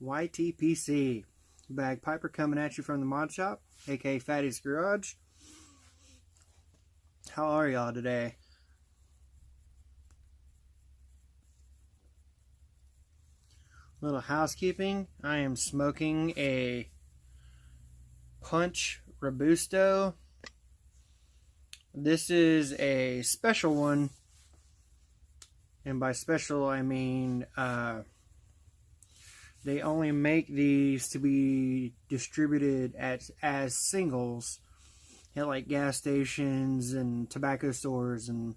YTPC. Bagpiper coming at you from the mod shop, aka Fatty's Garage. How are y'all today? Little housekeeping. I am smoking a Punch Robusto. This is a special one, and by special I mean they only make these to be distributed as singles at like gas stations and tobacco stores and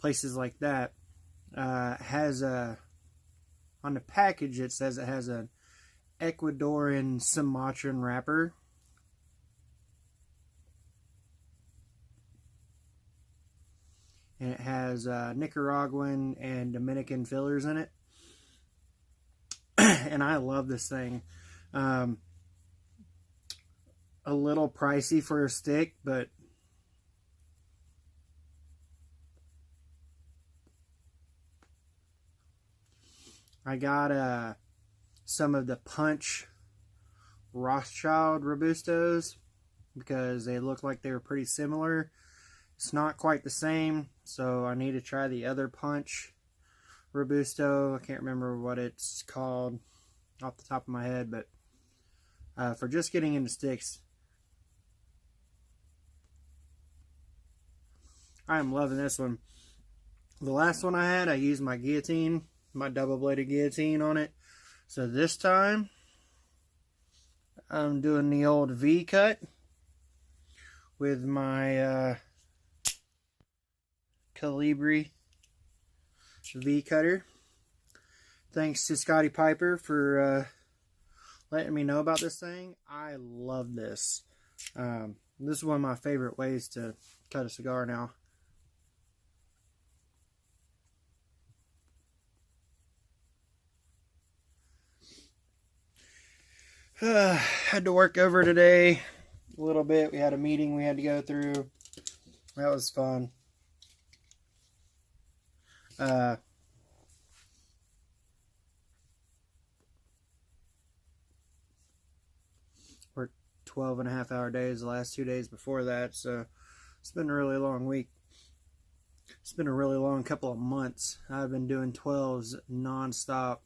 places like that. Has a, on the package it says it has an Ecuadorian Sumatran wrapper. And it has Nicaraguan and Dominican fillers in it. And I love this thing. A little pricey for a stick, but I got some of the Punch Rothschild Robustos because they look like they were pretty similar. It's not quite the same, so I need to try the other Punch Robusto. I can't remember what it's called off the top of my head, but for just getting into sticks, I am loving this one. The last one I had, I used my guillotine, my double-bladed guillotine on it. So this time, I'm doing the old V cut with my Calibri V cutter. Thanks to Scotty Piper for letting me know about this thing. I love this. This is one of my favorite ways to cut a cigar now. Had to work over today a little bit. We had a meeting we had to go through. That was fun. Worked 12.5-hour days the last 2 days before that, so it's been a really long week. It's been a really long couple of months. I've been doing 12s non-stop.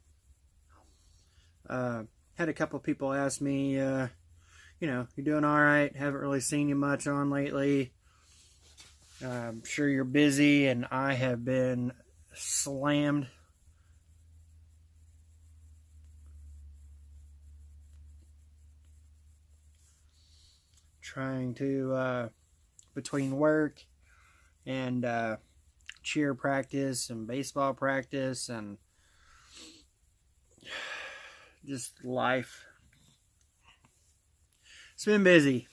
Had a couple of people ask me, you know, you're doing alright, haven't really seen you much on lately. I'm sure you're busy, and I have been slammed. Trying to, between work and cheer practice and baseball practice and just life. It's been busy,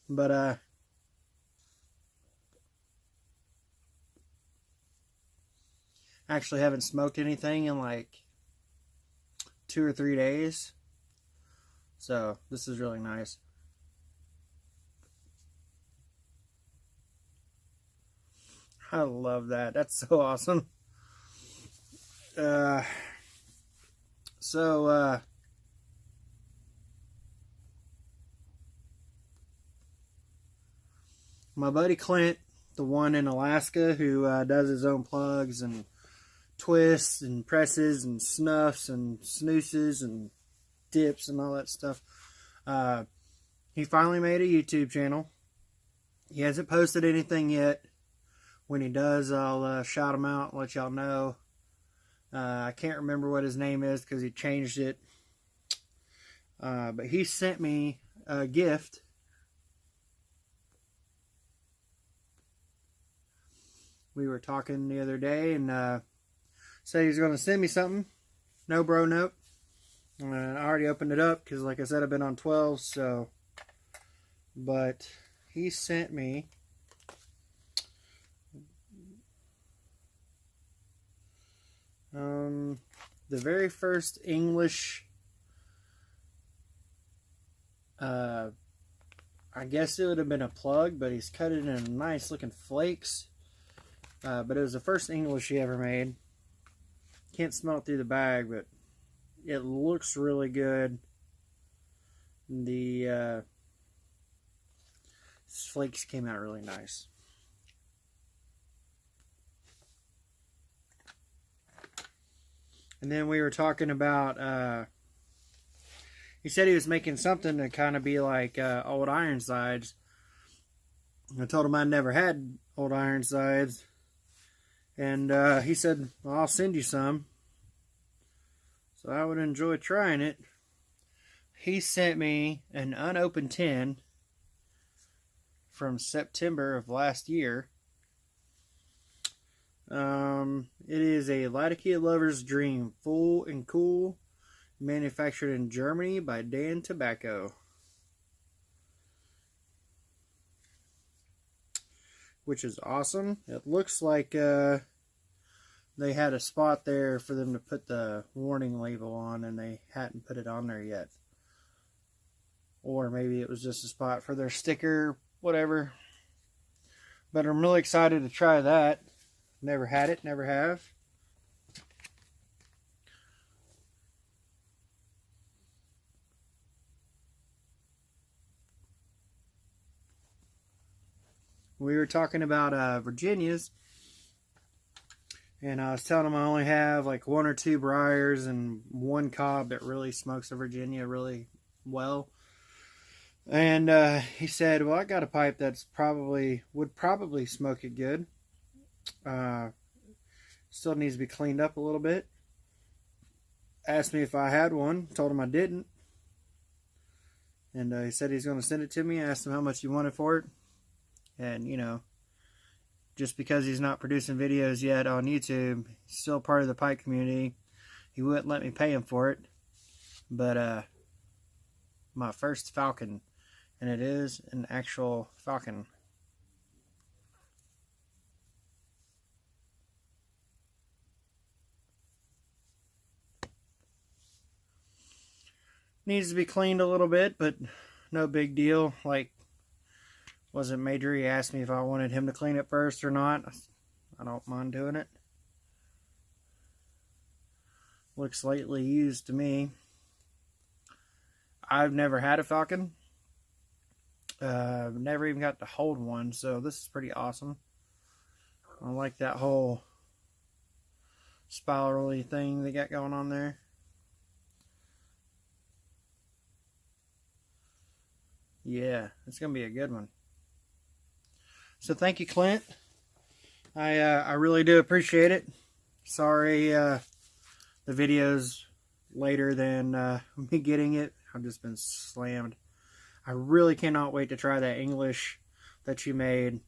but actually haven't smoked anything in like 2 or 3 days, so this is really nice. I love that. That's so awesome. My buddy Clint, the one in Alaska who does his own plugs and twists and presses and snuffs and snoozes and dips and all that stuff, he finally made a YouTube channel. He hasn't posted anything yet. When he does, I'll shout him out and let y'all know. I can't remember what his name is because he changed it. But he sent me a gift. We were talking the other day and said he was going to send me something. No bro note. I already opened it up because, like I said, I've been on 12. So, but he sent me the very first English, I guess it would have been a plug, but he's cut it in nice looking flakes. But it was the first English he ever made. Can't smell it through the bag, but it looks really good. The flakes came out really nice. And then we were talking about, he said he was making something to kind of be like old Ironsides. I told him I never had old Ironsides. And he said, well, I'll send you some. So I would enjoy trying it. He sent me an unopened tin from September of last year. It is a Latakia Lover's Dream, full and cool, manufactured in Germany by Dan Tobacco. Which is awesome. It looks like they had a spot there for them to put the warning label on, and they hadn't put it on there yet. Or maybe it was just a spot for their sticker, whatever. But I'm really excited to try that. Never had it, never have. We were talking about Virginias, and I was telling him I only have like 1 or 2 briars and 1 cob that really smokes a Virginia really well. And he said, well, I got a pipe that's would probably smoke it good. Still needs to be cleaned up a little bit. Asked me if I had one. Told him I didn't. And he said he's going to send it to me. I asked him how much he wanted for it. And, you know, just because he's not producing videos yet on YouTube, he's still part of the pipe community. He wouldn't let me pay him for it. But my first Falcon, and it is an actual Falcon. Needs to be cleaned a little bit, but no big deal. Like, wasn't major. He asked me if I wanted him to clean it first or not. I don't mind doing it. Looks slightly used to me. I've never had a Falcon. Never even got to hold one, so this is pretty awesome. I like that whole spirally thing they got going on there. Yeah, it's gonna be a good one. So thank you, Clint. I really do appreciate it. Sorry the video's later than me getting it. I've just been slammed. I really cannot wait to try that English that you made.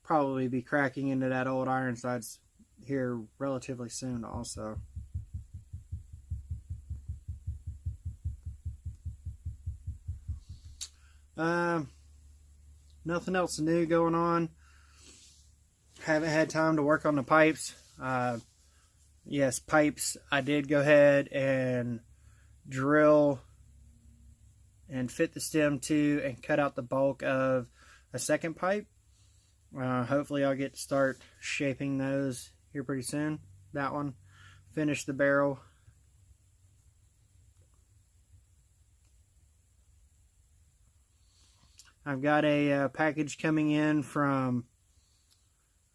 Probably be cracking into that old Ironsides here relatively soon also. Nothing else new going on. Haven't had time to work on the pipes. Yes, pipes. I did go ahead and drill and fit the stem to and cut out the bulk of a second pipe. Hopefully I'll get to start shaping those here pretty soon. That one. Finish the barrel. I've got a package coming in from,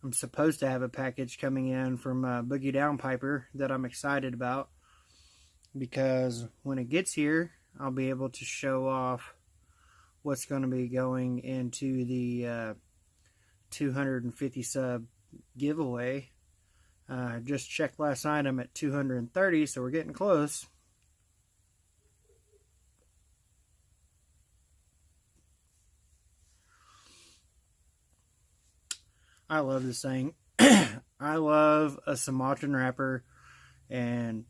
I'm supposed to have a package coming in from Boogie Down Piper that I'm excited about, because when it gets here, I'll be able to show off what's going to be going into the 250 sub giveaway. Just checked last night, I'm at 230, so we're getting close. I love this thing. I love a Sumatran wrapper, and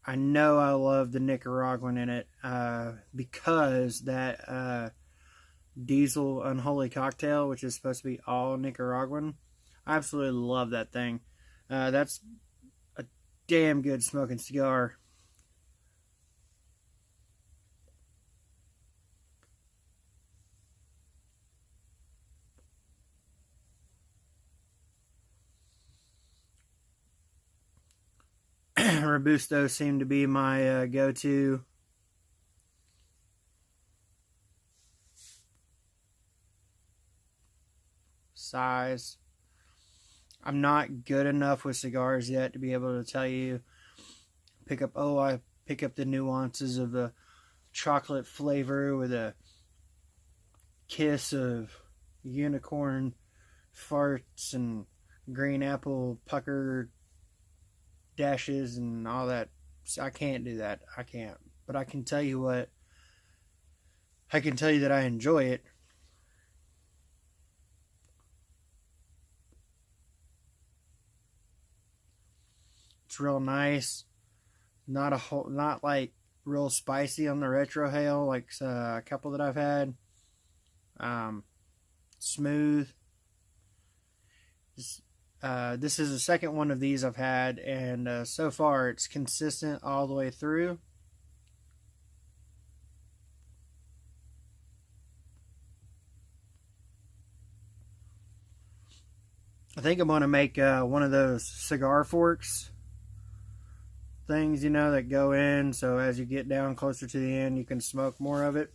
I know I love the Nicaraguan in it because that Diesel Unholy Cocktail, which is supposed to be all Nicaraguan, I absolutely love that thing. That's a damn good smoking cigar. Robusto seemed to be my go-to. Size. I'm not good enough with cigars yet to be able to tell you, I pick up the nuances of the chocolate flavor with a kiss of unicorn farts and green apple pucker dashes and all that. I can't do that. I can't. But I can tell you what. I can tell you that I enjoy it. It's real nice. Not like real spicy on the retrohale like a couple that I've had. Smooth. This is the second one of these I've had, and so far it's consistent all the way through. I think I'm going to make one of those cigar forks things, that go in, so as you get down closer to the end, you can smoke more of it.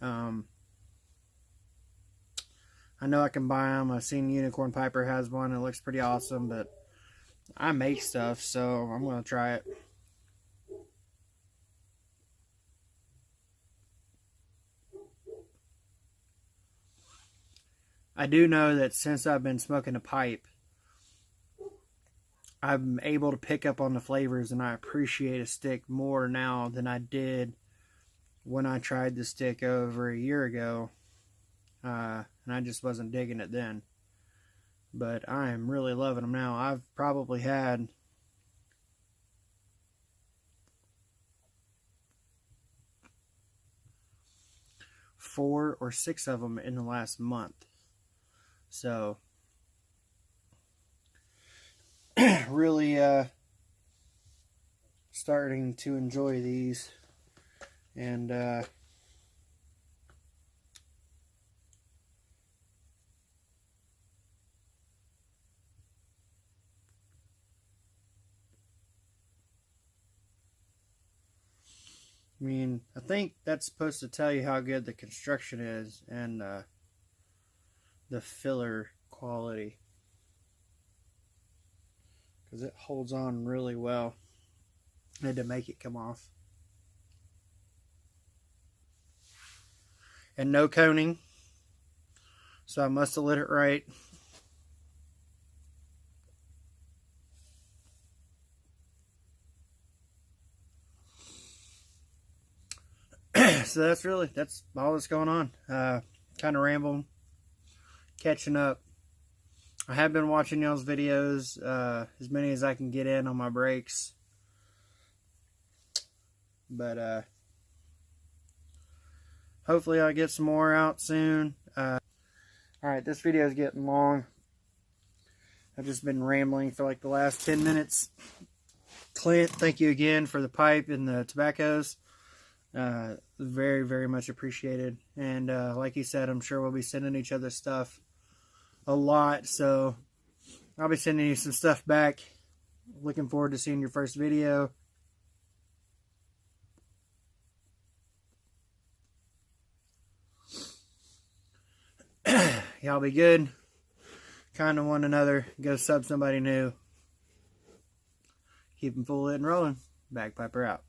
I know I can buy them. I've seen Unicorn Piper has one. It looks pretty awesome, but I make stuff, so I'm going to try it. I do know that since I've been smoking a pipe, I'm able to pick up on the flavors, and I appreciate a stick more now than I did when I tried the stick over a year ago. And I just wasn't digging it then. But I am really loving them now. I've probably had four or six of them in the last month. So, really starting to enjoy these. And I mean, I think that's supposed to tell you how good the construction is and the filler quality, because it holds on really well. I had to make it come off. And no coning, so I must have lit it right. So that's all that's going on. Kind of rambling, catching up. I have been watching y'all's videos, as many as I can get in on my breaks. But hopefully I'll get some more out soon. Alright, this video is getting long. I've just been rambling for like the last 10 minutes. Clint, thank you again for the pipe and the tobaccos. Very, very much appreciated. And like you said, I'm sure we'll be sending each other stuff a lot. So I'll be sending you some stuff back. Looking forward to seeing your first video. Y'all be good. Kind of one another. Go sub somebody new. Keep them full lit and rolling. Bagpiper out.